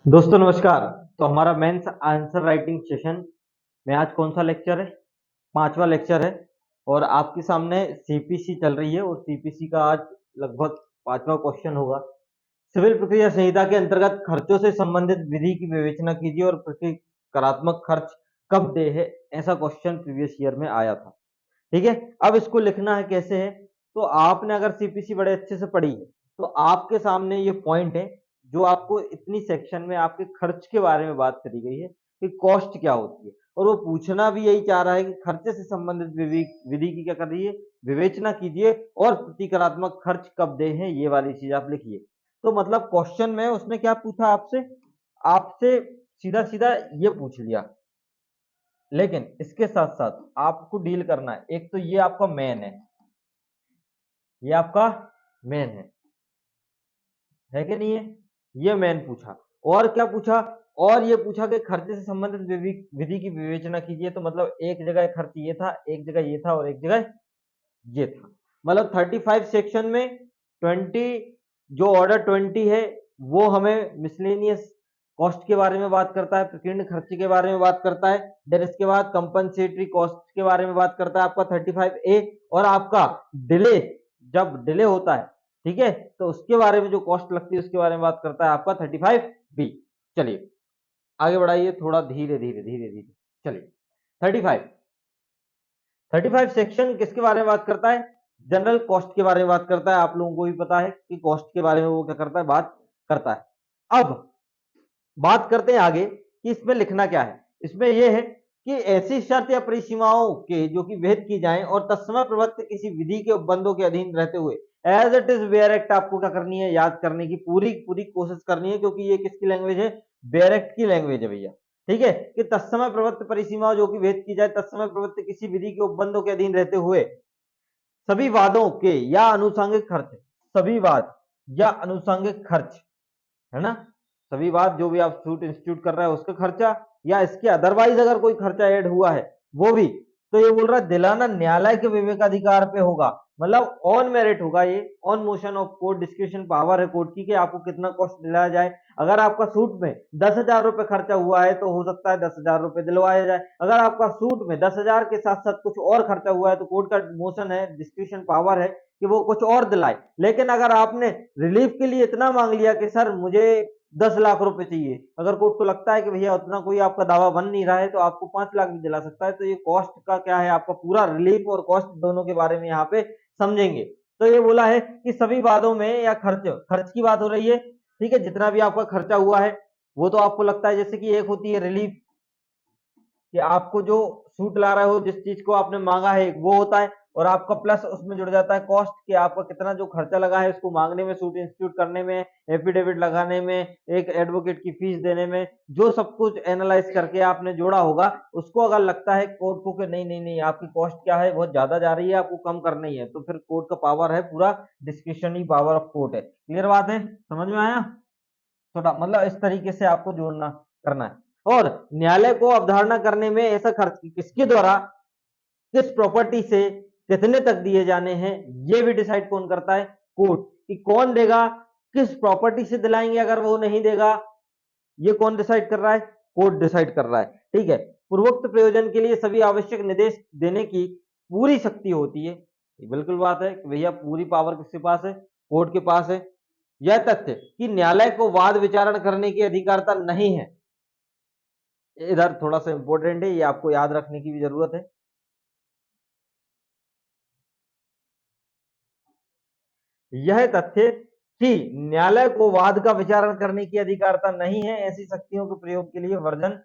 दोस्तों नमस्कार। तो हमारा मेंस आंसर राइटिंग सेशन में आज कौन सा लेक्चर है? पांचवा लेक्चर है और आपके सामने सीपीसी चल रही है और सीपीसी का आज लगभग पांचवा क्वेश्चन होगा। सिविल प्रक्रिया संहिता के अंतर्गत खर्चों से संबंधित विधि की विवेचना कीजिए और प्रतिकरात्मक खर्च कब दे है, ऐसा क्वेश्चन प्रीवियस ईयर में आया था। ठीक है, अब इसको लिखना है कैसे है। तो आपने अगर सीपीसी बड़े अच्छे से पढ़ी है तो आपके सामने ये पॉइंट है जो आपको इतनी सेक्शन में आपके खर्च के बारे में बात करी गई है कि कॉस्ट क्या होती है, और वो पूछना भी यही चाह रहा है कि खर्चे से संबंधित विधि की क्या कर रही है, विवेचना कीजिए और प्रतिकरात्मक खर्च कब दे हैं, ये वाली चीज आप लिखिए। तो मतलब क्वेश्चन में उसने क्या पूछा आपसे, आपसे सीधा सीधा ये पूछ लिया, लेकिन इसके साथ साथ आपको डील करना है। एक तो ये आपका मेन है, ये आपका मेन है कि नहीं है? ये मेन पूछा। और क्या पूछा? और ये पूछा कि खर्चे से संबंधित विधि की विवेचना कीजिए। तो मतलब एक जगह खर्च ये था, एक जगह ये था और एक जगह ये था। मतलब 35 सेक्शन में 20, जो ऑर्डर 20 है वो हमें मिसलेनियस कॉस्ट के बारे में बात करता है, प्रकीर्ण खर्च के बारे में बात करता है। देन इसके बाद कंपनसेटरी कॉस्ट के बारे में बात करता है आपका 35A। और आपका डिले, जब डिले होता है, ठीक है, तो उसके बारे में जो कॉस्ट लगती है उसके बारे में बात करता है आपका 35B। चलिए आगे बढ़ाइए, थोड़ा धीरे धीरे धीरे धीरे। चलिए 35 सेक्शन किसके बारे में बात करता है? जनरल कॉस्ट के बारे में बात करता है। आप लोगों को भी पता है कि कॉस्ट के बारे में वो क्या करता है, बात करता है। अब बात करते हैं आगे कि इसमें लिखना क्या है। इसमें यह है कि ऐसी शर्त या परिसीमाओं के जो कि विहित की जाएं और तत्समय प्रवृत्त किसी विधि के उपबंधों के अधीन रहते हुए as it is bare act आपको क्या करनी है, याद करने की पूरी पूरी कोशिश करनी है, क्योंकि ये किसकी लैंग्वेज है, बेयर एक्ट की लैंग्वेज है भैया। ठीक है, कि तत्समय प्रवृत्त परिसीमाओं जो कि विहित की जाए, तत्समय प्रवृत्त किसी विधि के उपबंधों के अधीन रहते हुए सभी वादों के या अनुसांगिक खर्च, सभी वाद या अनुसांगिक खर्च, है ना, सभी बात जो भी आप शूट इंस्टीट्यूट कर रहे हैं उसका खर्चा या इसके अदरवाइज अगर कोई खर्चा ऐड हुआ है वो भी। तो ये बोल रहा है दिलाना न्यायालय के विवेकाधिकार पे होगा, मतलब ऑन मेरिट होगा, ये on motion of court, description power है कोर्ट की कि आपको कितना कॉस्ट दिलाया जाए। अगर आपका सूट में 10,000 रुपए खर्चा हुआ है तो हो सकता है 10,000 रुपए दिलवाया जाए। अगर आपका सूट में 10,000 के साथ साथ कुछ और खर्चा हुआ है तो कोर्ट का मोशन है, डिस्क्रिप्शन पावर है कि वो कुछ और दिलाए। लेकिन अगर आपने रिलीफ के लिए इतना मांग लिया कि सर मुझे 10 लाख रुपए चाहिए, अगर कोर्ट को लगता है कि भैया उतना कोई आपका दावा बन नहीं रहा है तो आपको 5 लाख भी दिला सकता है। तो ये कॉस्ट का क्या है, आपका पूरा रिलीफ और कॉस्ट दोनों के बारे में यहाँ पे समझेंगे। तो ये बोला है कि सभी वादों में या खर्च खर्च की बात हो रही है, ठीक है, जितना भी आपका खर्चा हुआ है वो तो आपको लगता है, जैसे कि एक होती है रिलीफ कि आपको जो सूट ला रहे हो, जिस चीज को आपने मांगा है वो होता है, और आपका प्लस उसमें जुड़ जाता है कॉस्ट कि आपका कितना जो खर्चा लगा है उसको मांगने में, सूट इंस्टीट्यूट करने में, एफिडेविट लगाने में, एक एडवोकेट की फीस देने में, जो सब कुछ एनालाइज करके आपने जोड़ा होगा, उसको अगर लगता है कोर्ट को कि नहीं नहीं नहीं आपकी कॉस्ट क्या है, बहुत ज्यादा जा रही है, आपको कम करना ही है, तो फिर कोर्ट का पावर है, पूरा डिस्क्रिशनरी पावर ऑफ कोर्ट है। क्लियर बात है, समझ में आया? थोड़ा मतलब इस तरीके से आपको जोड़ना करना है। और न्यायालय को अवधारणा करने में ऐसा खर्च किसके द्वारा किस प्रॉपर्टी से कितने तक दिए जाने हैं, ये भी डिसाइड कौन करता है, कोर्ट। कि कौन देगा, किस प्रॉपर्टी से दिलाएंगे, अगर वो नहीं देगा ये कौन डिसाइड कर रहा है, कोर्ट डिसाइड कर रहा है। ठीक है, पूर्वोक्त प्रयोजन के लिए सभी आवश्यक निर्देश देने की पूरी शक्ति होती है। बिल्कुल बात है कि भैया पूरी पावर किसके पास है, कोर्ट के पास है। यह तथ्य कि न्यायालय को वाद विचारण करने की अधिकारता नहीं है, इधर थोड़ा सा इंपॉर्टेंट है, ये आपको याद रखने की भी जरूरत है। यह तथ्य कि न्यायालय को वाद का विचारण करने की अधिकारता नहीं है, ऐसी शक्तियों के प्रयोग के लिए वर्जन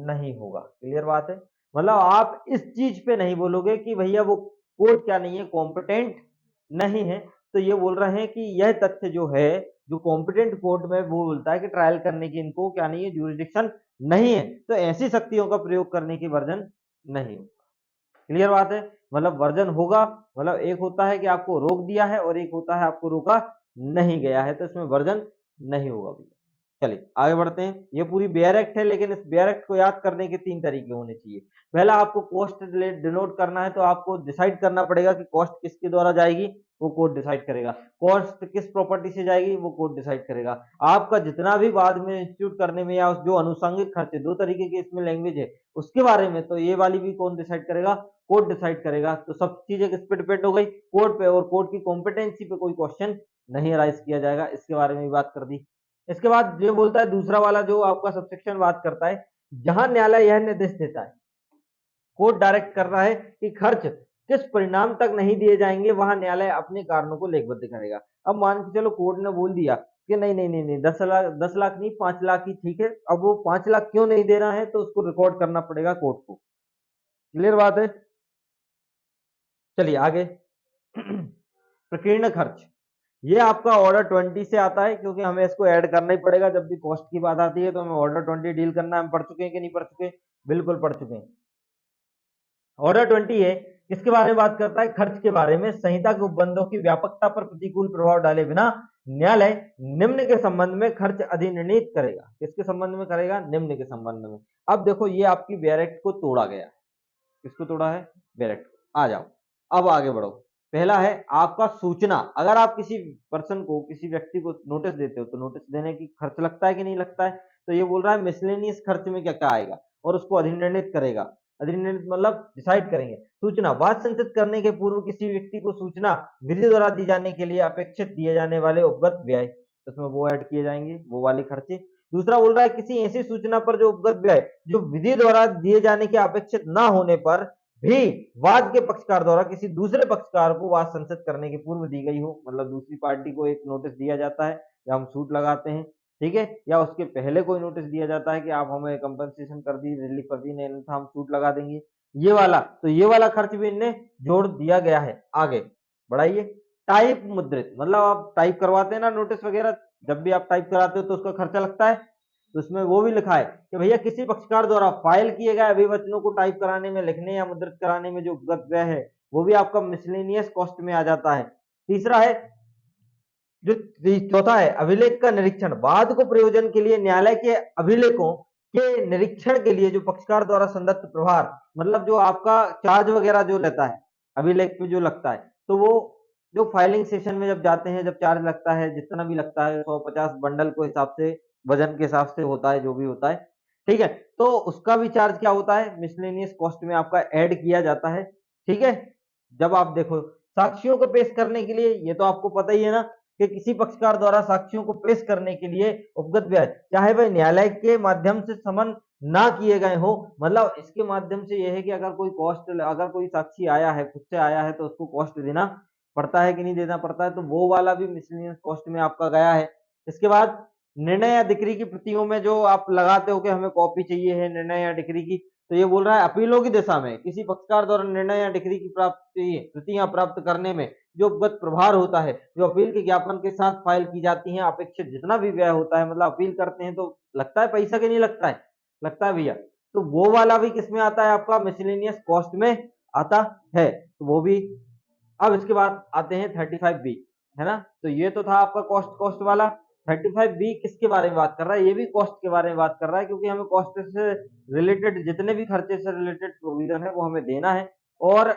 नहीं होगा। क्लियर बात है, मतलब आप इस चीज पे नहीं बोलोगे कि भैया वो कोर्ट क्या नहीं है, कॉम्पिटेंट नहीं है। तो ये बोल रहे हैं कि यह तथ्य जो है, जो कॉम्पिटेंट कोर्ट में वो बोलता है कि ट्रायल करने की इनको क्या नहीं है, ज्यूरिडिक्शन नहीं है, तो ऐसी शक्तियों का प्रयोग करने की वर्जन नहीं। क्लियर बात है, मतलब वर्जन होगा, मतलब एक होता है कि आपको रोक दिया है और एक होता है आपको रोका नहीं गया है, तो इसमें वर्जन नहीं होगा भैया। चलिए आगे बढ़ते हैं। ये पूरी बेयर एक्ट है, लेकिन इस बेयर एक्ट को याद करने के 3 तरीके होने चाहिए। पहला, आपको कॉस्ट डिनोट करना है तो आपको डिसाइड करना पड़ेगा कि कॉस्ट किसके द्वारा जाएगी, वो कोर्ट डिसाइड करेगा। कॉस्ट किस प्रॉपर्टी से जाएगी वो कोर्ट डिसाइड करेगा। आपका जितना भी बाद में इंस्टीट्यूट करने में या जो अनुषंगिक खर्चे, दो तरीके की इसमें लैंग्वेज है, उसके बारे में तो ये वाली भी कौन डिसाइड करेगा, कोर्ट डिसाइड करेगा। तो सब चीजें किस पे डिपेंड हो गई, कोर्ट पे, और कोर्ट की कॉम्पिटेंसी पे कोई क्वेश्चन नहीं राइज किया जाएगा। इसके बारे में भी बात कर दी। इसके बाद ये बोलता है दूसरा वाला जो आपका सबसेक्शन बात करता है, जहां न्यायालय यह निर्देश देता है, कोर्ट डायरेक्ट कर रहा है कि खर्च किस परिणाम तक नहीं दिए जाएंगे, वहां न्यायालय अपने कारणों को लेखबद्ध करेगा। अब मान के चलो कोर्ट ने बोल दिया कि नहीं नहीं नहीं नहीं 10 लाख नहीं 5 लाख ही ठीक है। अब वो 5 लाख क्यों नहीं दे रहा है तो उसको रिकॉर्ड करना पड़ेगा कोर्ट को। क्लियर बात है। चलिए आगे। प्रकीर्ण खर्च, ये आपका ऑर्डर 20 से आता है, क्योंकि हमें इसको ऐड करना ही पड़ेगा। जब भी कॉस्ट की बात आती है तो हमें ऑर्डर 20 डील करना है। हम पढ़ चुके हैं कि नहीं पढ़ चुके, बिल्कुल पढ़ चुके हैं। ऑर्डर 20 है, किसके बारे में बात करता है, खर्च के बारे में। संहिता के उपबंधों की व्यापकता पर प्रतिकूल प्रभाव डाले बिना न्यायालय निम्न के संबंध में खर्च अधिनिर्णीत करेगा। किसके संबंध में करेगा, निम्न के संबंध में। अब देखो ये आपकी बैरेक्ट को तोड़ा गया है। किसको तोड़ा है, बैरेक्ट को। आ जाओ अब आगे बढ़ो। पहला है आपका सूचना। अगर आप किसी पर्सन को, किसी व्यक्ति को नोटिस देते हो तो नोटिस देने की खर्च लगता है कि नहीं लगता है। तो ये बोल रहा है मिसलेनियस खर्च में क्या क्या आएगा और उसको अधिनिर्णित करेगा। अधिनिर्णित मतलब डिसाइड करेंगे। सूचना, वाद संचित करने के पूर्व किसी व्यक्ति को सूचना विधि द्वारा दी जाने के लिए अपेक्षित दिए जाने वाले उपगत व्यय, उसमें वो ऐड किए जाएंगे, वो वाले खर्चे। दूसरा बोल रहा है किसी ऐसी सूचना पर जो उपगत व्यय जो विधि द्वारा दिए जाने के अपेक्षित न होने पर भी वाद के पक्षकार द्वारा किसी दूसरे पक्षकार को वाद संचित करने के पूर्व दी गई हो। मतलब दूसरी पार्टी को एक नोटिस दिया जाता है या हम सूट लगाते हैं, ठीक है, या उसके पहले कोई नोटिस दिया जाता है कि आप हमें कंपनसेशन कर दी, रिलीफ कर दी, नहीं था हम सूट लगा देंगे, ये वाला। तो ये वाला खर्च भी इनने जोड़ दिया गया है। आगे बढ़ाइए। टाइप मुद्रित, मतलब आप टाइप करवाते हैं ना नोटिस वगैरह, जब भी आप टाइप कराते हो तो उसका खर्चा लगता है। तो उसमें वो भी लिखा है कि भैया किसी पक्षकार द्वारा फाइल किए गए अभिवचनों को टाइप कराने में, लिखने या मुद्रित कराने में जो उपगत व्यय है वो भी आपका मिसलेनियस कॉस्ट में आ जाता है। तीसरा है जो चौथा है अभिलेख का निरीक्षण। वाद को प्रयोजन के लिए न्यायालय के अभिलेखों के निरीक्षण के लिए जो पक्षकार द्वारा संदत्त प्रभार, मतलब जो आपका चार्ज वगैरह जो लेता है अभिलेख पे जो लगता है, तो वो जो फाइलिंग सेशन में जब जाते हैं, जब चार्ज लगता है, जितना भी लगता है 150 बंडल को हिसाब से, वजन के हिसाब से होता है, जो भी होता है, ठीक है, तो उसका भी चार्ज क्या होता है, मिसलेनियस कॉस्ट में आपका ऐड किया जाता है। ठीक है। जब आप देखो साक्ष्यों को पेश करने के लिए, ये तो आपको पता ही है ना कि किसी पक्षकार द्वारा साक्ष्यों को पेश करने के लिए उपगत व्यय, चाहे वह न्यायालय के माध्यम से समन ना किए गए हो, मतलब इसके माध्यम से यह है कि अगर कोई कॉस्ट, अगर कोई साक्षी आया है, खुद से आया है, तो उसको कॉस्ट देना पड़ता है कि नहीं देना पड़ता है, तो वो वाला भी मिसलेनियस कॉस्ट में आपका गया है। इसके बाद निर्णय या डिक्री की प्रतियों में जो आप लगाते हो कि हमें कॉपी चाहिए है निर्णय या डिक्री की, तो ये बोल रहा है अपीलों की दिशा में किसी पक्षकार द्वारा निर्णय या डिक्री की प्रतियां प्राप्त करने में जो उपगत प्रभार होता है, जो अपील के ज्ञापन के साथ फाइल की जाती हैं, अपेक्षित जितना भी व्यय होता है, मतलब अपील करते हैं तो लगता है पैसा कि नहीं लगता है, लगता है भैया, तो वो वाला भी किसमें आता है, आपका मिसलेनियस कॉस्ट में आता है, तो वो भी। अब इसके बाद आते हैं 35B, है ना, तो ये तो था आपका कॉस्ट कॉस्ट वाला। 35B किसके बारे में बात कर रहा है, ये भी कॉस्ट के बारे में बात कर रहा है, क्योंकि हमें कॉस्ट से रिलेटेड जितने भी खर्चे से रिलेटेड प्रोविजन है वो हमें देना है। और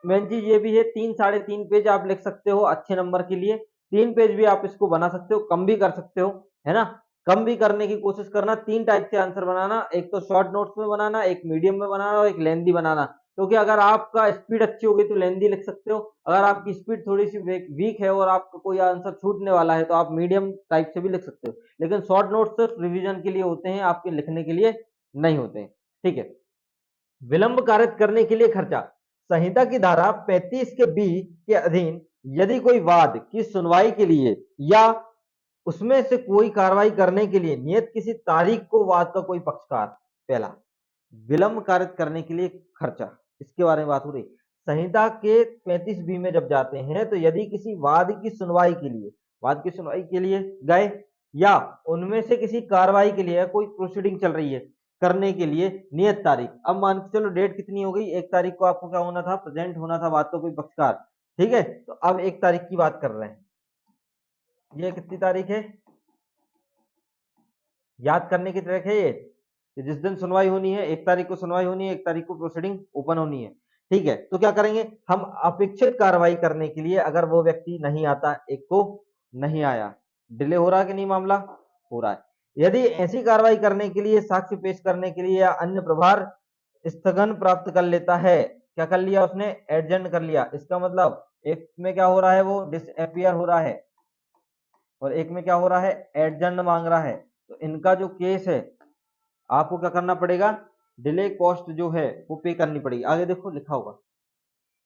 मेन चीज ये भी है, 3-3.5 पेज आप लिख सकते हो अच्छे नंबर के लिए। 3 पेज भी आप इसको बना सकते हो, कम भी कर सकते हो, है ना। कम भी करने की कोशिश करना। 3 टाइप से आंसर बनाना, एक तो शॉर्ट नोट्स में बनाना, एक मीडियम में बनाना और एक लेंदी बनाना। क्योंकि अगर आपका स्पीड अच्छी होगी तो लेंदी लिख सकते हो, अगर आपकी स्पीड थोड़ी सी वीक है और आपको कोई आंसर छूटने वाला है तो आप मीडियम टाइप से भी लिख सकते हो। लेकिन शॉर्ट नोट्स सिर्फ रिवीजन के लिए होते हैं, आपके लिखने के लिए नहीं होते हैं। ठीक है। विलंब कारित करने के लिए खर्चा। संहिता की धारा 35 के बी के अधीन यदि कोई वाद की सुनवाई के लिए या उसमें से कोई कार्रवाई करने के लिए नियत किसी तारीख को वाद का कोई पक्षकार, पहला विलंब कारित करने के लिए खर्चा, इसके बारे में बात हो रही। संहिता के 35B में जब जाते हैं तो यदि किसी वाद की सुनवाई के लिए, वाद की सुनवाई के लिए गए या उनमें से किसी कार्रवाई के लिए कोई प्रोसीडिंग चल रही है करने के लिए नियत तारीख, अब मान के चलो डेट कितनी हो गई, 1 तारीख को आपको क्या होना था, प्रेजेंट होना था वाद का कोई पक्षकार, ठीक है, तो अब 1 तारीख की बात कर रहे हैं, ये कितनी तारीख है, याद करने की तारीख है ये, जिस दिन सुनवाई होनी है, 1 तारीख को सुनवाई होनी है, 1 तारीख को प्रोसीडिंग ओपन होनी है। ठीक है, तो क्या करेंगे हम अपेक्षित कार्रवाई करने के लिए, अगर वो व्यक्ति नहीं आता, एक को नहीं आया, डिले हो रहा है कि नहीं, मामला हो रहा है। यदि ऐसी कार्रवाई करने के लिए, साक्ष्य पेश करने के लिए या अन्य प्रभार स्थगन प्राप्त कर लेता है, क्या कर लिया उसने, एडजेंट कर लिया। इसका मतलब एक में क्या हो रहा है, वो डिसअपियर हो रहा है, और एक में क्या हो रहा है, एडजेंट मांग रहा है। तो इनका जो केस है आपको क्या करना पड़ेगा, डिले कॉस्ट जो है वो पे करनी पड़ेगी। आगे देखो लिखा होगा,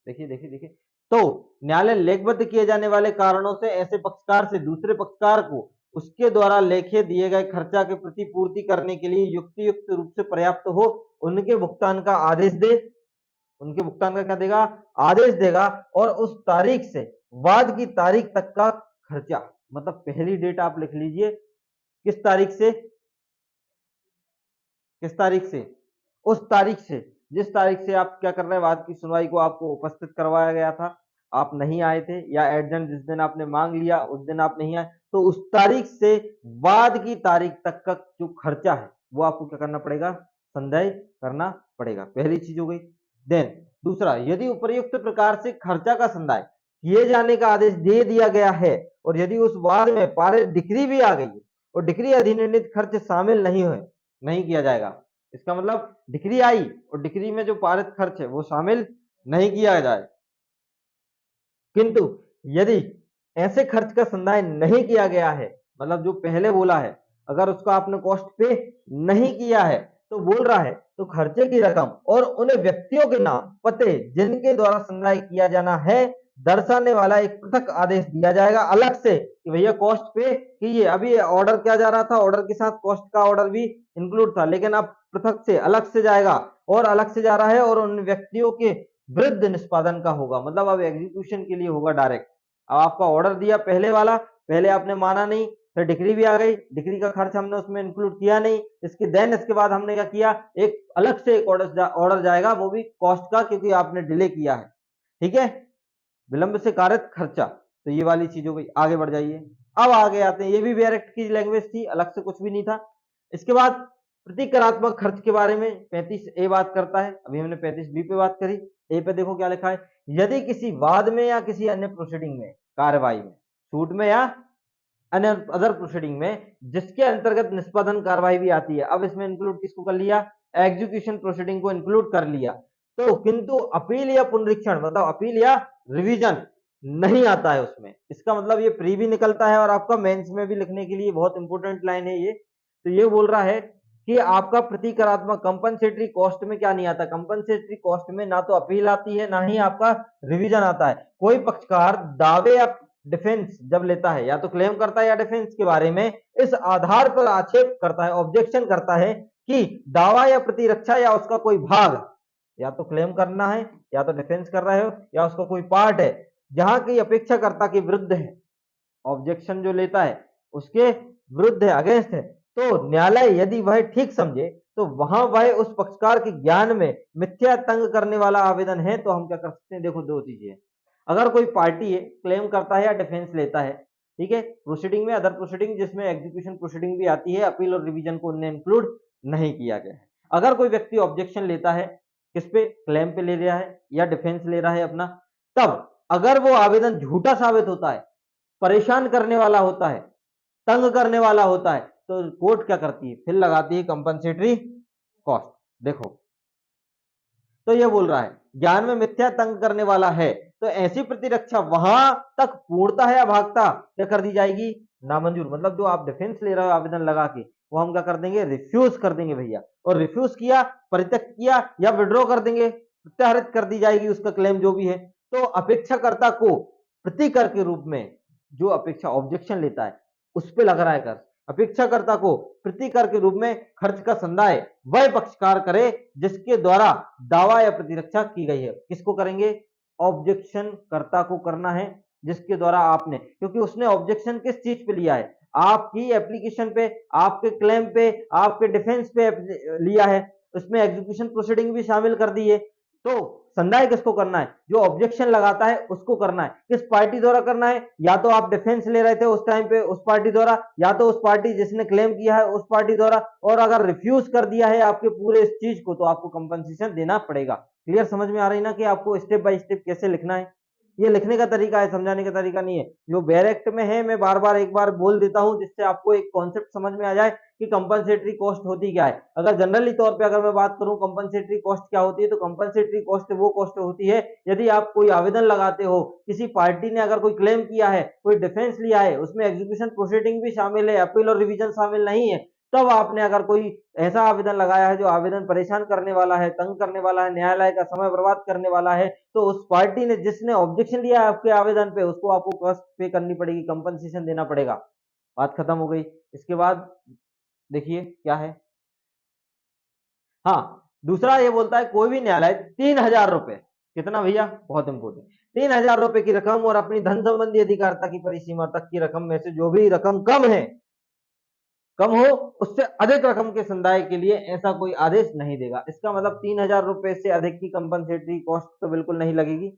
देखिए देखिए देखिए। तो न्यायालय लेखबद्ध किए जाने वाले कारणों से ऐसे पक्षकार से दूसरे पक्षकार को उसके द्वारा लेखे दिए गए खर्चा के प्रतिपूर्ति करने के लिए युक्तियुक्त रूप से पर्याप्त हो उनके भुगतान का आदेश दे, उनके भुगतान का क्या देगा, आदेश देगा। और उस तारीख से बाद की तारीख तक का खर्चा, मतलब पहली डेट आप लिख लीजिए, किस तारीख से, किस तारीख से, उस तारीख से, जिस तारीख से आप क्या कर रहे हैं, वाद की सुनवाई को आपको उपस्थित करवाया गया था, आप नहीं आए थे, या एडजेंट जिस दिन आपने मांग लिया उस दिन आप नहीं आए, तो उस तारीख से बाद की तारीख तक का जो खर्चा है वो आपको क्या करना पड़ेगा, संदेह करना पड़ेगा। पहली चीज हो गई। देन दूसरा, यदि उपर्युक्त प्रकार से खर्चा का संदाय किए जाने का आदेश दे दिया गया है और यदि उस वाद में पारित डिक्री भी आ गई और डिक्री अधिनिर्णित खर्च शामिल नहीं हुए, नहीं किया जाएगा। इसका मतलब डिक्री आई और डिक्री में जो पारित खर्च है वो शामिल नहीं किया जाए, किंतु यदि ऐसे खर्च का संदाय नहीं किया गया है, मतलब जो पहले बोला है, अगर उसका आपने कॉस्ट पे नहीं किया है तो बोल रहा है तो खर्चे की रकम और उन व्यक्तियों के नाम पते जिनके द्वारा संदाय किया जाना है दर्शाने वाला एक पृथक आदेश दिया जाएगा अलग से कि भैया कॉस्ट पे कीजिए। अभी ऑर्डर क्या जा रहा था, ऑर्डर के साथ कॉस्ट का ऑर्डर भी इंक्लूड था, लेकिन अब पृथक से अलग से जाएगा और अलग से जा रहा है और उन व्यक्तियों के वृद्ध निष्पादन का होगा, मतलब अब एग्जीक्यूशन के लिए होगा डायरेक्ट। अब आपका ऑर्डर दिया पहले वाला, पहले आपने माना नहीं, फिर डिक्री भी आ गई, डिक्री का खर्च हमने उसमें इंक्लूड किया नहीं, इसके बाद हमने क्या किया, एक अलग से एक ऑर्डर जाएगा, वो भी कॉस्ट का, क्योंकि आपने डिले किया है। ठीक है, विलंब से कारित खर्चा, तो ये वाली चीज हो गई। आगे बढ़ जाइए, अब आगे आते हैं, ये भी डायरेक्ट की लैंग्वेज थी, अलग से कुछ भी नहीं था। इसके बाद प्रतिकरात्मक खर्च के बारे में 35A बात करता है, अभी हमने 35B पे बात करी। ए पे देखो क्या लिखा है, यदि किसी वाद में या किसी अन्य प्रोसीडिंग में, कार्रवाई में, सूट में या अन्य अदर प्रोसीडिंग में जिसके अंतर्गत निष्पादन कार्रवाई भी आती है, अब इसमें इंक्लूड किसको कर लिया, एग्जीक्यूशन प्रोसीडिंग को इंक्लूड कर लिया। तो किंतु अपील या पुनरीक्षण, मतलब अपील या रिवीजन नहीं आता है उसमें। इसका मतलब ये प्री भी निकलता है और आपका मेंस में भी लिखने के लिए बहुत इंपॉर्टेंट लाइन है ये। तो ये बोल रहा है कि आपका प्रतिकरात्मक कंपनसेटरी कॉस्ट में क्या नहीं आता, कंपनसेटरी कॉस्ट में ना तो अपील आती है ना ही आपका रिवीजन आता है। कोई पक्षकार दावे या डिफेंस जब लेता है, या तो क्लेम करता है या डिफेंस के बारे में, इस आधार पर आक्षेप करता है, ऑब्जेक्शन करता है कि दावा या प्रतिरक्षा या उसका कोई भाग, या तो क्लेम करना है या तो डिफेंस कर रहे हो या उसका कोई पार्ट है जहां की अपेक्षाकर्ता के विरुद्ध है, ऑब्जेक्शन जो लेता है उसके विरुद्ध है, अगेंस्ट है, तो न्यायालय यदि वह ठीक समझे तो वहां वह उस पक्षकार के ज्ञान में मिथ्या तंग करने वाला आवेदन है, तो हम क्या कर सकते हैं, देखो दो चीजें। अगर कोई पार्टी है, क्लेम करता है या डिफेंस लेता है, ठीक है, प्रोसीडिंग में, अदर प्रोसीडिंग जिसमें एग्जीक्यूशन प्रोसीडिंग भी आती है, अपील और रिवीजन को उन्हें इंक्लूड नहीं किया गया है। अगर कोई व्यक्ति ऑब्जेक्शन लेता है, किस पे, क्लेम पे ले रहा है या डिफेंस ले रहा है अपना, तब अगर वो आवेदन झूठा साबित होता है, परेशान करने वाला होता है, तंग करने वाला होता है, तो कोर्ट क्या करती है, फिर लगाती है कंपनसेटरी कॉस्ट। देखो, तो ये बोल रहा है ज्ञान में मिथ्या तंग करने वाला है तो ऐसी प्रतिरक्षा वहां तक पूर्णता या भागता क्या कर दी जाएगी, नामंजूर। मतलब जो आप डिफेंस ले रहे हो आवेदन लगा के, वो हम क्या कर देंगे, रिफ्यूज कर देंगे भैया। और रिफ्यूज किया, परित्यक्त किया या विड्रॉ कर देंगे, प्रत्याहृत कर दी जाएगी उसका क्लेम जो भी है। तो अपेक्षाकर्ता को प्रतिकर के रूप में, जो अपेक्षा ऑब्जेक्शन लेता है उस पर लग रहा है कर, अपेक्षाकर्ता को प्रतिकर के रूप में खर्च का संदाय वह पक्षकार करे जिसके द्वारा दावा या प्रतिरक्षा की गई है। किसको करेंगे, ऑब्जेक्शन कर्ता को करना है, जिसके द्वारा आपने, क्योंकि उसने ऑब्जेक्शन किस चीज पे लिया है, आपकी एप्लीकेशन पे, आपके क्लेम पे, आपके डिफेंस पे लिया है, उसमें एग्जीक्यूशन प्रोसीडिंग भी शामिल कर दी है। तो संदाय किसको करना है, जो ऑब्जेक्शन लगाता है उसको करना है। किस पार्टी द्वारा करना है, या तो आप डिफेंस ले रहे थे उस टाइम पे उस पार्टी द्वारा, या तो उस पार्टी जिसने क्लेम किया है उस पार्टी द्वारा, और अगर रिफ्यूज कर दिया है आपके पूरे इस चीज को तो आपको कंपनसेशन देना पड़ेगा। क्लियर समझ में आ रही ना कि आपको स्टेप बाय स्टेप कैसे लिखना है, ये लिखने का तरीका है, समझाने का तरीका नहीं है। जो बेयर एक्ट में है मैं बार बार एक बार बोल देता हूं जिससे आपको एक कॉन्सेप्ट समझ में आ जाए कि कंपनसेटरी कॉस्ट होती क्या है। अगर जनरली तौर पे अगर मैं बात करूं कंपनसेटरी कॉस्ट क्या होती है, तो कंपनसेटरी कॉस्ट वो कॉस्ट होती है यदि आप कोई आवेदन लगाते हो, किसी पार्टी ने अगर कोई क्लेम किया है, कोई डिफेंस लिया है, उसमें एग्जीक्यूशन प्रोसीडिंग भी शामिल है, अपील और रिवीजन शामिल नहीं है, तब आपने अगर कोई ऐसा आवेदन लगाया है जो आवेदन परेशान करने वाला है, तंग करने वाला है, न्यायालय का समय बर्बाद करने वाला है, तो उस पार्टी ने जिसने ऑब्जेक्शन दिया है आपके आवेदन पे उसको आपको कॉस्ट पे करनी पड़ेगी, कंपनसेशन देना पड़ेगा। बात खत्म हो गई। इसके बाद देखिए क्या है, हाँ दूसरा ये बोलता है कोई भी न्यायालय 3,000 रुपए, कितना भैया, बहुत इंपोर्टेंट, 3,000 रुपए की रकम और अपनी धन संबंधी अधिकारिता की परिसीमा तक की रकम में से जो भी रकम कम हो उससे अधिक रकम के संदाय के लिए ऐसा कोई आदेश नहीं देगा। इसका मतलब 3,000 रुपए से अधिक की कंपनसेटरी कॉस्ट तो बिल्कुल नहीं लगेगी।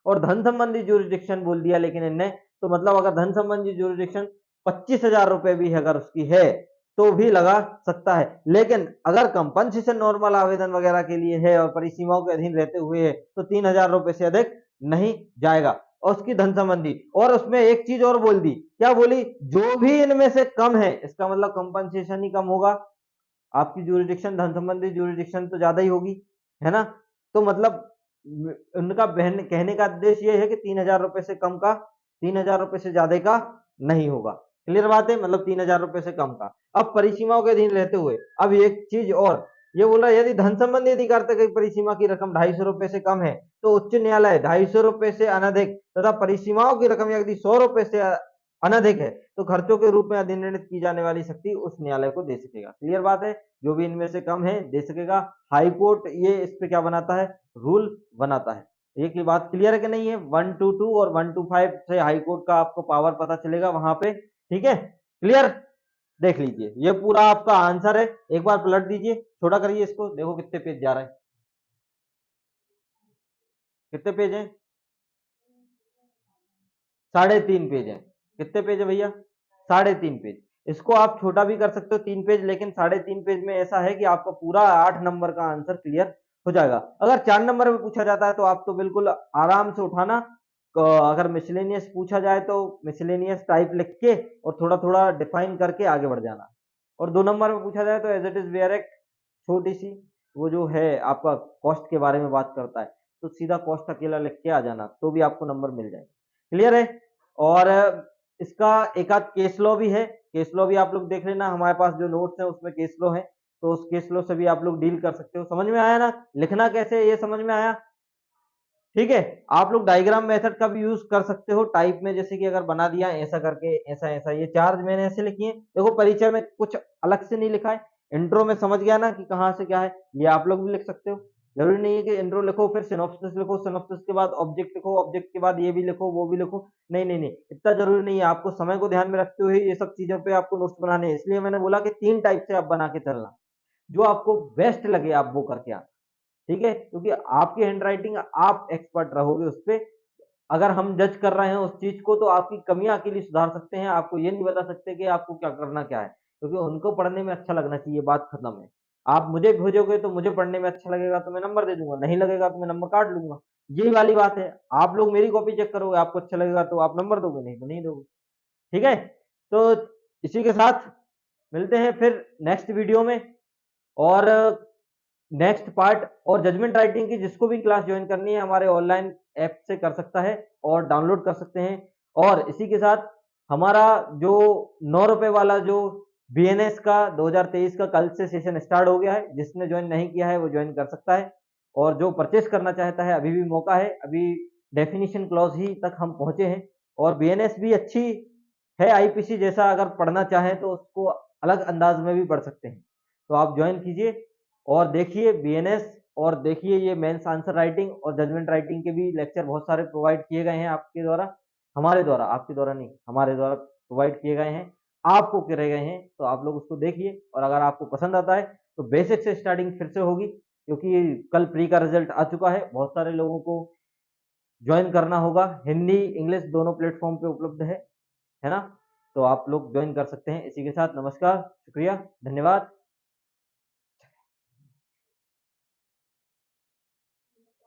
और धन संबंधी ज्यूरिडिक्शन बोल दिया लेकिन इनने, तो मतलब अगर धन संबंधी ज्यूरिडिक्शन 25,000 रुपए भी अगर उसकी है तो भी लगा सकता है, लेकिन अगर कंपनसेशन नॉर्मल आवेदन वगैरह के लिए है और परिसीमाओं के अधीन रहते हुए है तो 3,000 रुपए से अधिक नहीं जाएगा। और उसकी धन संबंधी, और उसमें एक चीज और बोल दी, क्या बोली, जो भी इनमें से कम है, इसका मतलब कंपनसेशन ही कम होगा। आपकी ज्यूरिडिक्शन धन संबंधी ज्यूरिडिक्शन तो ज्यादा ही होगी, है ना, तो मतलब उनका कहने का उद्देश्य ये है कि 3,000 रुपए से कम का, 3,000 रुपए से ज्यादा का नहीं होगा। क्लियर बात है, मतलब 3,000 रुपए से कम का। अब परिसीमाओं के अधीन रहते हुए अब एक चीज और ये बोल रहा है, यदि धन संबंधी अधिकारिता की परिसीमा की रकम 250 रुपए से कम है तो उच्च न्यायालय 250 रुपए से अनधिक तथा परिसीमाओं की रकम यदि 100 रुपए से अनधिक है तो खर्चों के रूप में अधिनिर्णित की जाने वाली शक्ति उस न्यायालय को दे सकेगा। क्लियर बात है, जो भी इनमें से कम है दे सकेगा। हाई कोर्ट ये इस पे क्या बनाता है, रूल बनाता है। एक ही बात क्लियर है कि नहीं है, 122 और 125 से हाई कोर्ट का आपको पावर पता चलेगा वहां पे, ठीक है, क्लियर। देख लीजिए ये पूरा आपका आंसर है, एक बार पलट दीजिए, छोटा करिए इसको, देखो कितने पेज जा रहा है, कितने पेज है, 3.5 पेज है। कितने पेज है भैया, 3.5 पेज। इसको आप छोटा भी कर सकते हो 3 पेज, लेकिन 3.5 पेज में ऐसा है कि आपका पूरा 8 नंबर का आंसर क्लियर हो जाएगा। अगर 4 नंबर में पूछा जाता है तो आप तो बिल्कुल आराम से उठाना, अगर मिसलेनियस पूछा जाए तो मिसलेनियस टाइप लिख के और थोड़ा थोड़ा डिफाइन करके आगे बढ़ जाना। और 2 नंबर में पूछा जाए तो as it is bare act, छोटी सी वो जो है आपका कॉस्ट के बारे में बात करता है, तो सीधा कॉस्ट अकेला लिख के आ जाना तो भी आपको नंबर मिल जाएगा। क्लियर है। और इसका एक आध केस लॉ भी है, केस लॉ भी आप लोग देख लेना, हमारे पास जो नोट्स है उसमें केस लॉ है, तो उस केस लॉ से भी आप लोग डील कर सकते हो। समझ में आया ना, लिखना कैसे है ये समझ में आया, ठीक है। आप लोग डायग्राम मेथड का भी यूज कर सकते हो टाइप में, जैसे कि अगर बना दिया ऐसा करके, ऐसा ऐसा, ये चार्ज मैंने ऐसे लिखी है, देखो परिचय में कुछ अलग से नहीं लिखा है, इंट्रो में समझ गया ना कि कहाँ से क्या है, ये आप लोग भी लिख सकते हो। जरूरी नहीं है कि इंट्रो लिखो फिर सिनॉप्सिस लिखो, सिनॉप्सिस के बाद ऑब्जेक्ट लिखो, ऑब्जेक्ट के बाद ये भी लिखो वो भी लिखो, नहीं नहीं नहीं, इतना जरूरी नहीं है। आपको समय को ध्यान में रखते हुए ये सब चीजों पे आपको नोट्स बनाने हैं, इसलिए मैंने बोला कि 3 टाइप से आप बना के चलना, जो आपको बेस्ट लगे आप वो करके आना, ठीक है, क्योंकि आपकी हैंडराइटिंग आप एक्सपर्ट रहोगे उस पे। अगर हम जज कर रहे हैं उस चीज को तो आपकी कमियां अकेली सुधार सकते हैं, आपको ये नहीं बता सकते कि आपको क्या करना क्या है, क्योंकि उनको पढ़ने में अच्छा लगना चाहिए, बात खत्म है। आप मुझे भेजोगे तो मुझे पढ़ने में अच्छा लगेगा तो मैं नंबर दे दूंगा, नहीं लगेगा तो मैं नंबर काट लूंगा, यही वाली बात है। आप लोग मेरी कॉपी चेक करोगे, आपको अच्छा लगेगा तो आप नंबर दोगे, नहीं तो नहीं दोगे, ठीक है। तो इसी के साथ मिलते हैं फिर नेक्स्ट वीडियो में, और नेक्स्ट पार्ट और जजमेंट राइटिंग की जिसको भी क्लास ज्वाइन करनी है हमारे ऑनलाइन ऐप से कर सकता है और डाउनलोड कर सकते हैं। और इसी के साथ हमारा जो 9 रुपए वाला जो बीएनएस का 2023 का कल से सेशन स्टार्ट हो गया है, जिसने ज्वाइन नहीं किया है वो ज्वाइन कर सकता है, और जो परचेस करना चाहता है अभी भी मौका है, अभी डेफिनेशन क्लॉज ही तक हम पहुंचे हैं। और बीएनएस भी अच्छी है, आईपीसी जैसा अगर पढ़ना चाहें तो उसको अलग अंदाज में भी पढ़ सकते हैं, तो आप ज्वाइन कीजिए और देखिए बीएनएस, और देखिए ये मेंस आंसर राइटिंग और जजमेंट राइटिंग के भी लेक्चर बहुत सारे प्रोवाइड किए गए हैं आपके द्वारा, हमारे द्वारा, आपके द्वारा नहीं, हमारे द्वारा प्रोवाइड किए गए हैं, आपको करे गए हैं, तो आप लोग उसको देखिए। और अगर आपको पसंद आता है तो बेसिक से स्टार्टिंग फिर से होगी, क्योंकि कल प्री का रिजल्ट आ चुका है, बहुत सारे लोगों को ज्वाइन करना होगा। हिंदी इंग्लिश दोनों प्लेटफॉर्म पे उपलब्ध है ना? तो आप लोग ज्वाइन कर सकते हैं। इसी के साथ नमस्कार, शुक्रिया, धन्यवाद।